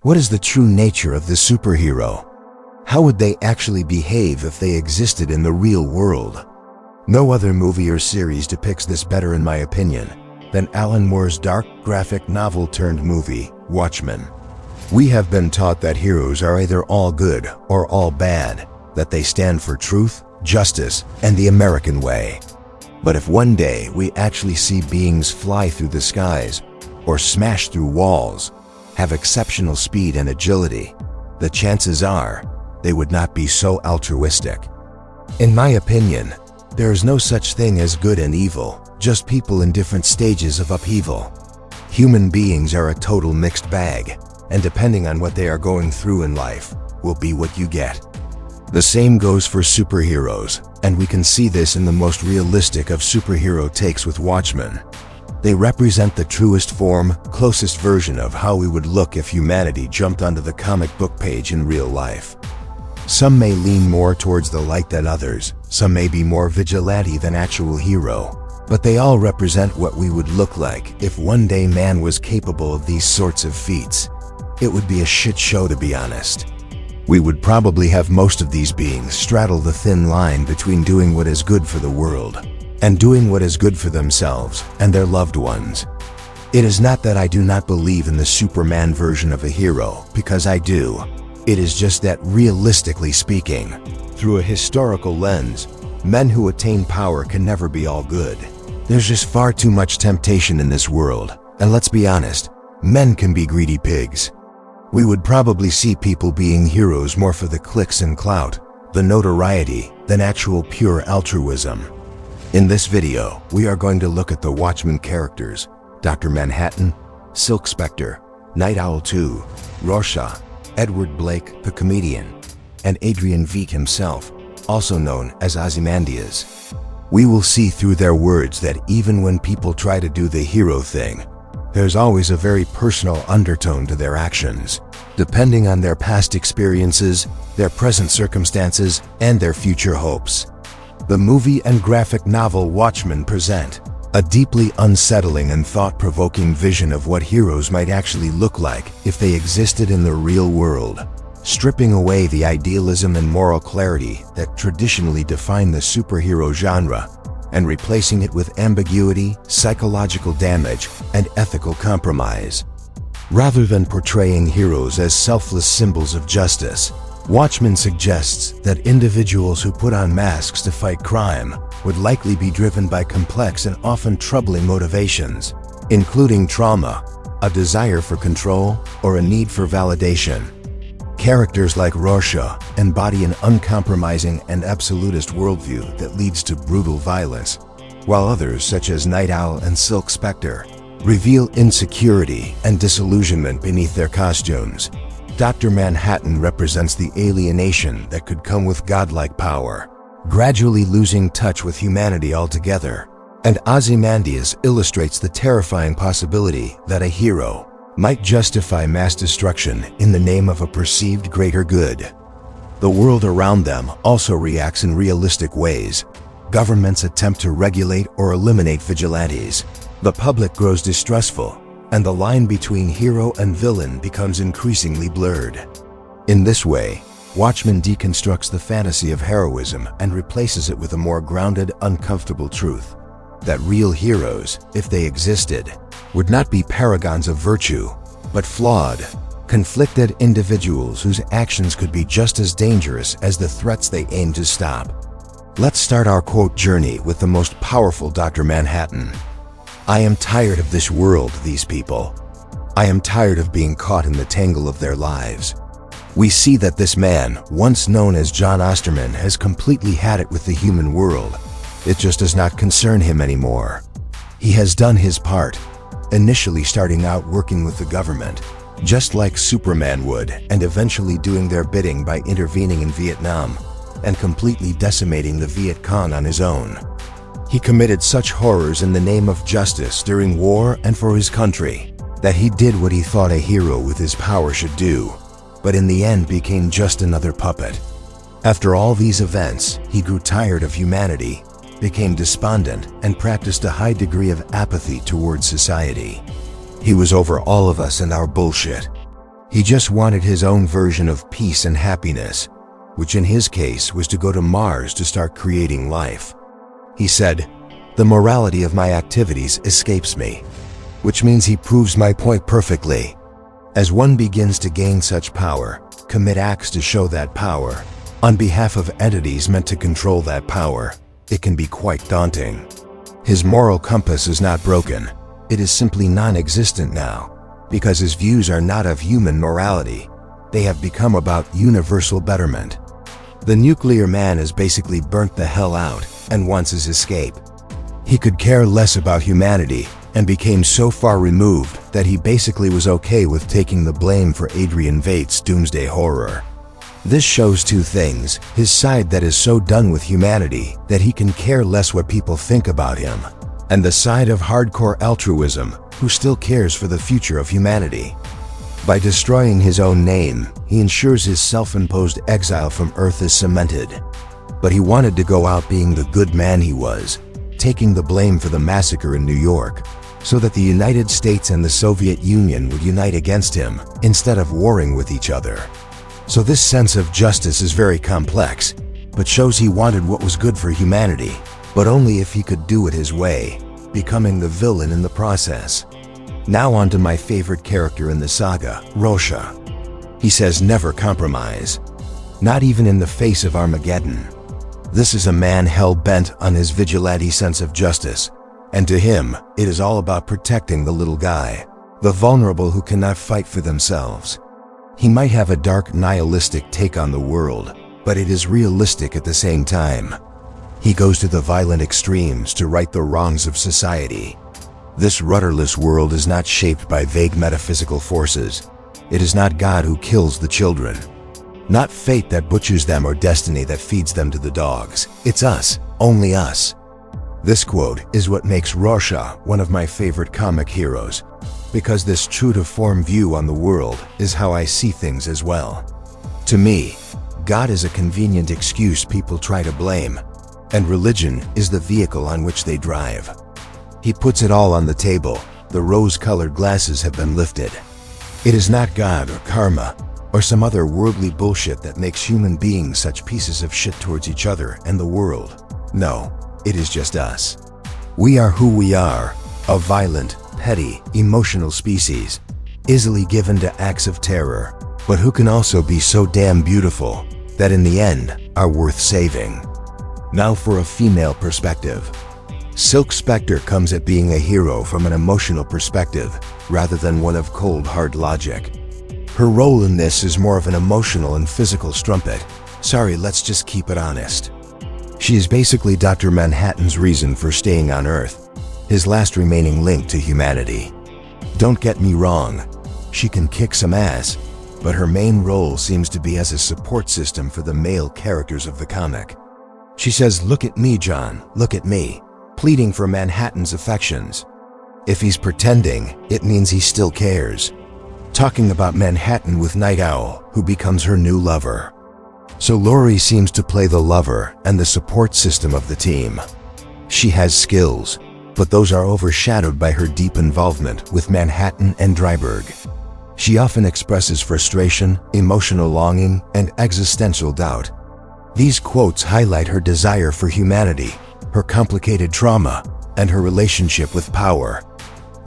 What is the true nature of the superhero? How would they actually behave if they existed in the real world? No other movie or series depicts this better, in my opinion, than Alan Moore's dark graphic novel turned movie, Watchmen. We have been taught that heroes are either all good or all bad, that they stand for truth, justice, and the American way. But if one day we actually see beings fly through the skies, or smash through walls, have exceptional speed and agility, the chances are they would not be so altruistic. In my opinion, there is no such thing as good and evil, just people in different stages of upheaval. Human beings are a total mixed bag, and depending on what they are going through in life, will be what you get. The same goes for superheroes, and we can see this in the most realistic of superhero takes with Watchmen. They represent the truest form, closest version of how we would look if humanity jumped onto the comic book page in real life. Some may lean more towards the light than others, some may be more vigilante than actual hero, but they all represent what we would look like if one day man was capable of these sorts of feats. It would be a shit show, to be honest. We would probably have most of these beings straddle the thin line between doing what is good for the world and doing what is good for themselves and their loved ones. It is not that I do not believe in the Superman version of a hero, because I do. It is just that, realistically speaking, through a historical lens, men who attain power can never be all good. There's just far too much temptation in this world, and let's be honest, men can be greedy pigs. We would probably see people being heroes more for the clicks and clout, the notoriety, than actual pure altruism. In this video, we are going to look at the Watchmen characters: Dr. Manhattan, Silk Spectre, Night Owl 2, Rorschach, Edward Blake, the comedian, and Adrian Veidt himself, also known as Ozymandias. We will see through their words that even when people try to do the hero thing, there's always a very personal undertone to their actions, depending on their past experiences, their present circumstances, and their future hopes. The movie and graphic novel Watchmen present a deeply unsettling and thought-provoking vision of what heroes might actually look like if they existed in the real world, stripping away the idealism and moral clarity that traditionally define the superhero genre and replacing it with ambiguity, psychological damage, and ethical compromise. Rather than portraying heroes as selfless symbols of justice, Watchmen suggests that individuals who put on masks to fight crime would likely be driven by complex and often troubling motivations, including trauma, a desire for control, or a need for validation. Characters like Rorschach embody an uncompromising and absolutist worldview that leads to brutal violence, while others, such as Night Owl and Silk Spectre, reveal insecurity and disillusionment beneath their costumes. Dr. Manhattan represents the alienation that could come with godlike power, gradually losing touch with humanity altogether, and Ozymandias illustrates the terrifying possibility that a hero might justify mass destruction in the name of a perceived greater good. The world around them also reacts in realistic ways. Governments attempt to regulate or eliminate vigilantes. The public grows distrustful, and the line between hero and villain becomes increasingly blurred. In this way, Watchmen deconstructs the fantasy of heroism and replaces it with a more grounded, uncomfortable truth: that real heroes, if they existed, would not be paragons of virtue, but flawed, conflicted individuals whose actions could be just as dangerous as the threats they aim to stop. Let's start our quote journey with the most powerful Dr. Manhattan. "I am tired of this world, these people. I am tired of being caught in the tangle of their lives." We see that this man, once known as John Osterman, has completely had it with the human world. It just does not concern him anymore. He has done his part, initially starting out working with the government, just like Superman would, and eventually doing their bidding by intervening in Vietnam and completely decimating the Viet Cong on his own. He committed such horrors in the name of justice during war and for his country that he did what he thought a hero with his power should do, but in the end became just another puppet. After all these events, he grew tired of humanity, became despondent, and practiced a high degree of apathy towards society. He was over all of us and our bullshit. He just wanted his own version of peace and happiness, which in his case was to go to Mars to start creating life. He said, "The morality of my activities escapes me," which means he proves my point perfectly. As one begins to gain such power, commit acts to show that power, on behalf of entities meant to control that power, it can be quite daunting. His moral compass is not broken. It is simply non-existent now, because his views are not of human morality. They have become about universal betterment. The nuclear man has basically burnt the hell out and wants his escape. He could care less about humanity and became so far removed that he basically was okay with taking the blame for Adrian Vate's doomsday horror. This shows two things: his side that is so done with humanity that he can care less what people think about him, and the side of hardcore altruism who still cares for the future of humanity. By destroying his own name, he ensures his self-imposed exile from Earth is cemented. But he wanted to go out being the good man he was, taking the blame for the massacre in New York, so that the United States and the Soviet Union would unite against him instead of warring with each other. So this sense of justice is very complex, but shows he wanted what was good for humanity, but only if he could do it his way, becoming the villain in the process. Now on to my favorite character in the saga, Rosha. He says never compromise, not even in the face of Armageddon. This is a man hell-bent on his vigilante sense of justice, and to him, it is all about protecting the little guy, the vulnerable who cannot fight for themselves. He might have a dark nihilistic take on the world, but it is realistic at the same time. He goes to the violent extremes to right the wrongs of society. This rudderless world is not shaped by vague metaphysical forces. It is not God who kills the children, not fate that butchers them or destiny that feeds them to the dogs. It's us, only us. This quote is what makes Rosha one of my favorite comic heroes, because this true-to-form view on the world is how I see things as well. To me, God is a convenient excuse people try to blame, and religion is the vehicle on which they drive. He puts it all on the table. The rose-colored glasses have been lifted. It is not God or karma or some other worldly bullshit that makes human beings such pieces of shit towards each other and the world. No, it is just us. We are who we are, a violent, petty, emotional species, easily given to acts of terror, but who can also be so damn beautiful that in the end are worth saving. Now for a female perspective. Silk Spectre comes at being a hero from an emotional perspective rather than one of cold hard logic. Her role in this is more of an emotional and physical strumpet. Sorry, let's just keep it honest. She is basically Dr. Manhattan's reason for staying on Earth, his last remaining link to humanity. Don't get me wrong, she can kick some ass, but her main role seems to be as a support system for the male characters of the comic. She says, "Look at me, John, look at me," pleading for Manhattan's affections. If he's pretending, it means he still cares. Talking about Manhattan with Night Owl, who becomes her new lover. So Laurie seems to play the lover and the support system of the team. She has skills, but those are overshadowed by her deep involvement with Manhattan and Dryburgh. She often expresses frustration, emotional longing, and existential doubt. These quotes highlight her desire for humanity, her complicated trauma, and her relationship with power.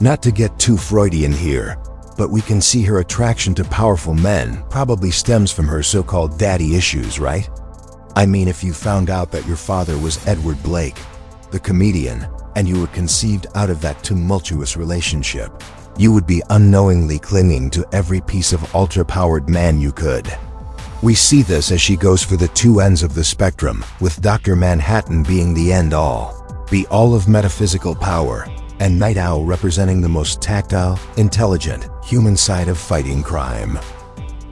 Not to get too Freudian here, but we can see her attraction to powerful men probably stems from her so-called daddy issues, right? I mean, if you found out that your father was Edward Blake, the comedian, and you were conceived out of that tumultuous relationship, you would be unknowingly clinging to every piece of ultra-powered man you could. We see this as she goes for the two ends of the spectrum, with Dr. Manhattan being the end-all, be-all of metaphysical power, and Night Owl representing the most tactile, intelligent, human side of fighting crime.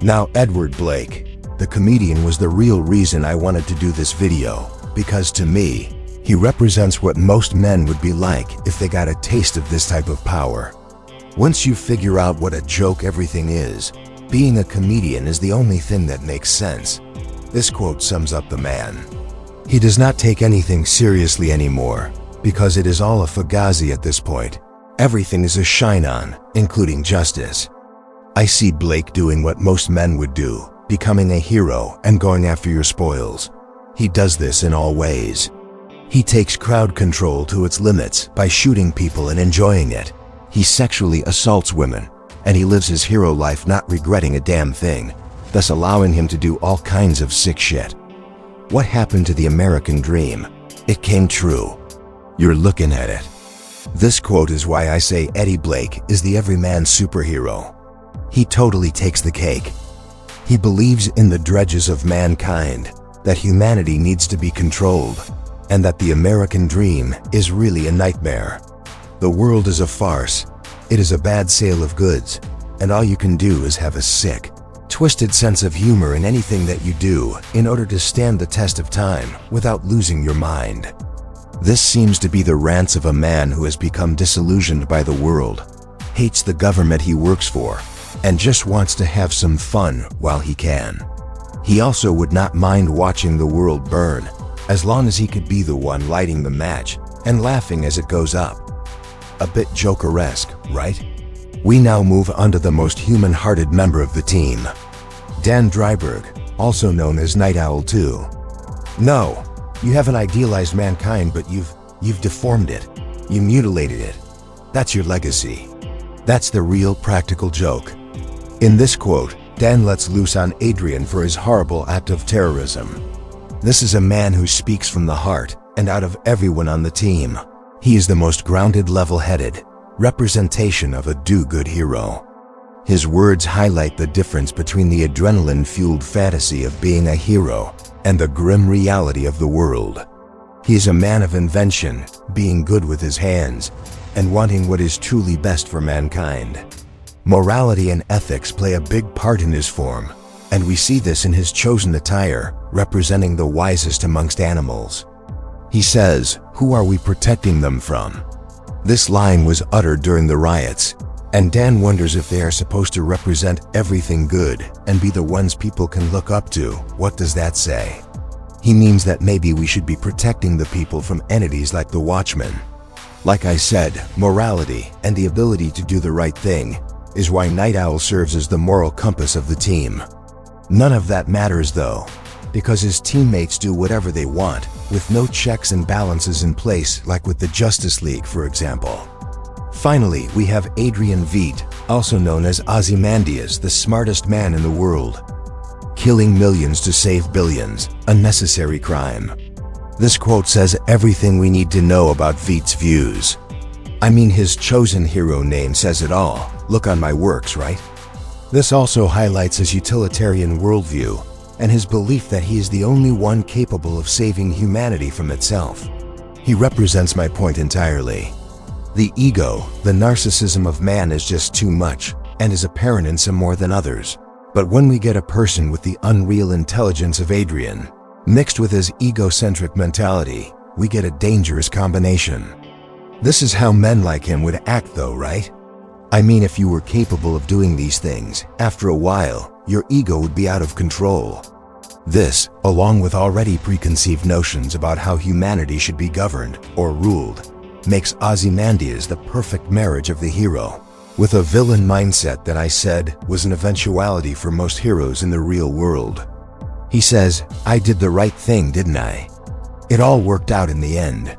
Now, Edward Blake, the comedian, was the real reason I wanted to do this video, because to me, he represents what most men would be like if they got a taste of this type of power. Once you figure out what a joke everything is, being a comedian is the only thing that makes sense. This quote sums up the man. He does not take anything seriously anymore, because it is all a fugazi at this point. Everything is a shine-on, including justice. I see Blake doing what most men would do, becoming a hero and going after your spoils. He does this in all ways. He takes crowd control to its limits by shooting people and enjoying it. He sexually assaults women, and he lives his hero life not regretting a damn thing, thus allowing him to do all kinds of sick shit. What happened to the American dream? It came true. You're looking at it. This quote is why I say Eddie Blake is the everyman superhero. He totally takes the cake. He believes in the dredges of mankind, that humanity needs to be controlled, and that the American dream is really a nightmare. The world is a farce. It is a bad sale of goods, and all you can do is have a sick, twisted sense of humor in anything that you do in order to stand the test of time without losing your mind. This seems to be the rants of a man who has become disillusioned by the world, hates the government he works for, and just wants to have some fun while he can. He also would not mind watching the world burn, as long as he could be the one lighting the match and laughing as it goes up. A bit Joker-esque, right? We now move on to the most human-hearted member of the team, Dan Dryberg, also known as Night Owl 2. No, you haven't idealized mankind, but you've deformed it. You mutilated it. That's your legacy. That's the real practical joke. In this quote, Dan lets loose on Adrian for his horrible act of terrorism. This is a man who speaks from the heart, and out of everyone on the team, he is the most grounded, level-headed representation of a do-good hero. His words highlight the difference between the adrenaline-fueled fantasy of being a hero and the grim reality of the world. He is a man of invention, being good with his hands, and wanting what is truly best for mankind. Morality and ethics play a big part in his form, and we see this in his chosen attire, representing the wisest amongst animals. He says, "Who are we protecting them from?" This line was uttered during the riots, and Dan wonders if they are supposed to represent everything good and be the ones people can look up to. What does that say? He means that maybe we should be protecting the people from entities like the Watchmen. Like I said, morality and the ability to do the right thing is why Night Owl serves as the moral compass of the team. None of that matters though, because his teammates do whatever they want, with no checks and balances in place like with the Justice League, for example. Finally, we have Adrian Veidt, also known as Ozymandias, the smartest man in the world. Killing millions to save billions, a necessary crime. This quote says everything we need to know about Veidt's views. I mean, his chosen hero name says it all. Look on my works, right? This also highlights his utilitarian worldview and his belief that he is the only one capable of saving humanity from itself. He represents my point entirely. The ego, the narcissism of man is just too much and is apparent in some more than others. But when we get a person with the unreal intelligence of Adrian, mixed with his egocentric mentality, we get a dangerous combination. This is how men like him would act though, right? I mean, if you were capable of doing these things, after a while, your ego would be out of control. This, along with already preconceived notions about how humanity should be governed or ruled, makes Ozymandias the perfect marriage of the hero, with a villain mindset that I said was an eventuality for most heroes in the real world. He says, "I did the right thing, didn't I? It all worked out in the end."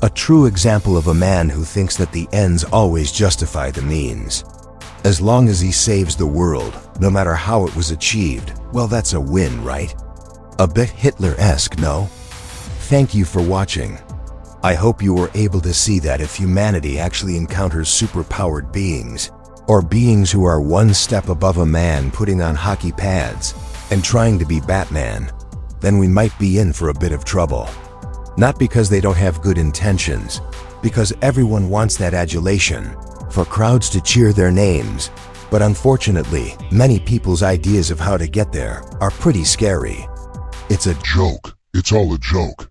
A true example of a man who thinks that the ends always justify the means. As long as he saves the world, no matter how it was achieved, well, that's a win, right? A bit Hitler-esque, no? Thank you for watching. I hope you were able to see that if humanity actually encounters superpowered beings, or beings who are one step above a man putting on hockey pads and trying to be Batman, then we might be in for a bit of trouble. Not because they don't have good intentions, because everyone wants that adulation, for crowds to cheer their names, but unfortunately, many people's ideas of how to get there are pretty scary. It's a joke. It's all a joke.